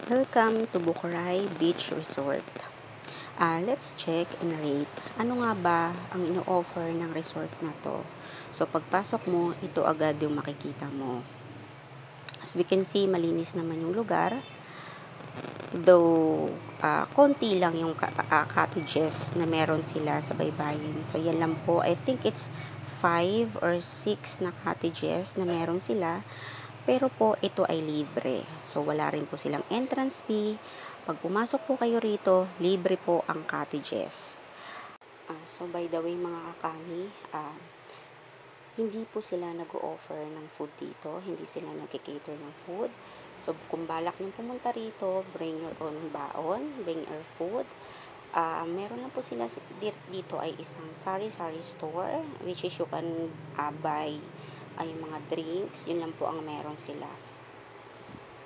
Welcome to Bukuray Beach Resort. Let's check and rate. Ano nga ba ang ino-offer ng resort na to? So, pagpasok mo, ito agad yung makikita mo. As we can see, malinis naman yung lugar. Though, konti lang yung cottages na meron sila sa baybayin. So, yan lang po. I think it's 5 or 6 na cottages na meron sila. Pero po, ito ay libre. So, wala rin po silang entrance fee. Pag pumasok po kayo rito, libre po ang cottages. So, by the way, mga kakami, hindi po sila nag-o-offer ng food dito. Hindi sila nag-cater ng food. So, kung balak nyo pumunta rito, bring your own baon, bring your food. Meron lang po sila dito ay isang sari-sari store, which is you can buy yung mga drinks, yun lang po ang meron sila.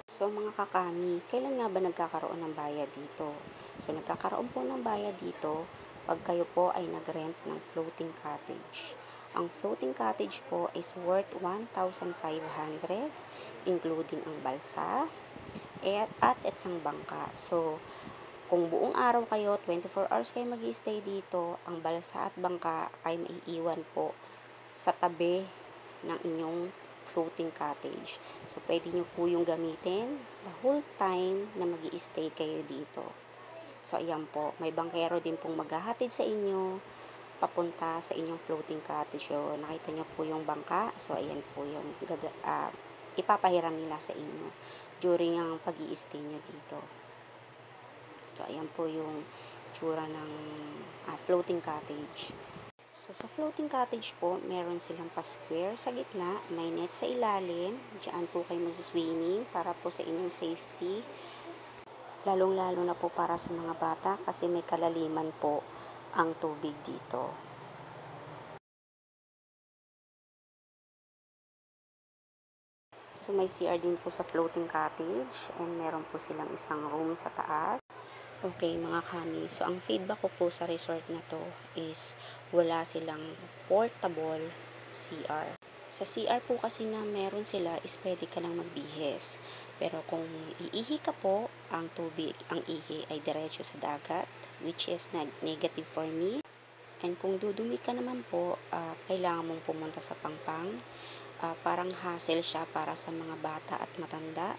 So, mga kakami, kailan nga ba nagkakaroon ng bayad dito? So, nagkakaroon po ng bayad dito pag kayo po ay nag-rent ng floating cottage. Ang floating cottage po is worth 1,500, including ang balsa at isang bangka. So, kung buong araw kayo, 24 hours kayo mag-i-stay dito, ang balsa at bangka ay maiiwan po sa tabi ng inyong floating cottage. So, pwede nyo po yung gamitin the whole time na mag-i-stay kayo dito. So, ayan po. May bangkero din pong maghahatid sa inyo papunta sa inyong floating cottage. So, nakita nyo po yung bangka. So, ayan po yung ipapahiram nila sa inyo during ang pag-i-stay nyo dito. So, ayan po yung tsura ng floating cottage. So, sa floating cottage po, meron silang pa-square sa gitna, may net sa ilalim, diyan po kayo mag-swimming para po sa inyong safety. Lalong-lalo na po para sa mga bata kasi may kalaliman po ang tubig dito. So, may CR din po sa floating cottage and meron po silang isang room sa taas. Okay, mga kami. So, ang feedback ko po sa resort na to is wala silang portable CR. Sa CR po kasi na meron sila is pwede ka lang magbihis. Pero kung iihi ka po, ang tubig, ang ihi ay diretso sa dagat, which is negative for me. And kung dudumi ka naman po, kailangan mong pumunta sa Pangpang. Parang hassle siya para sa mga bata at matanda.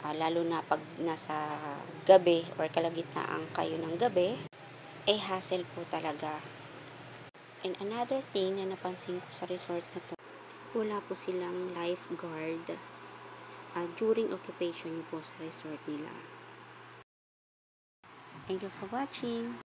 Lalo na pag nasa gabi or kalagitnaan kayo ng gabi, hassle po talaga. And another thing na napansin ko sa resort na to, wala po silang lifeguard during occupation niyo po sa resort nila. Thank you for watching.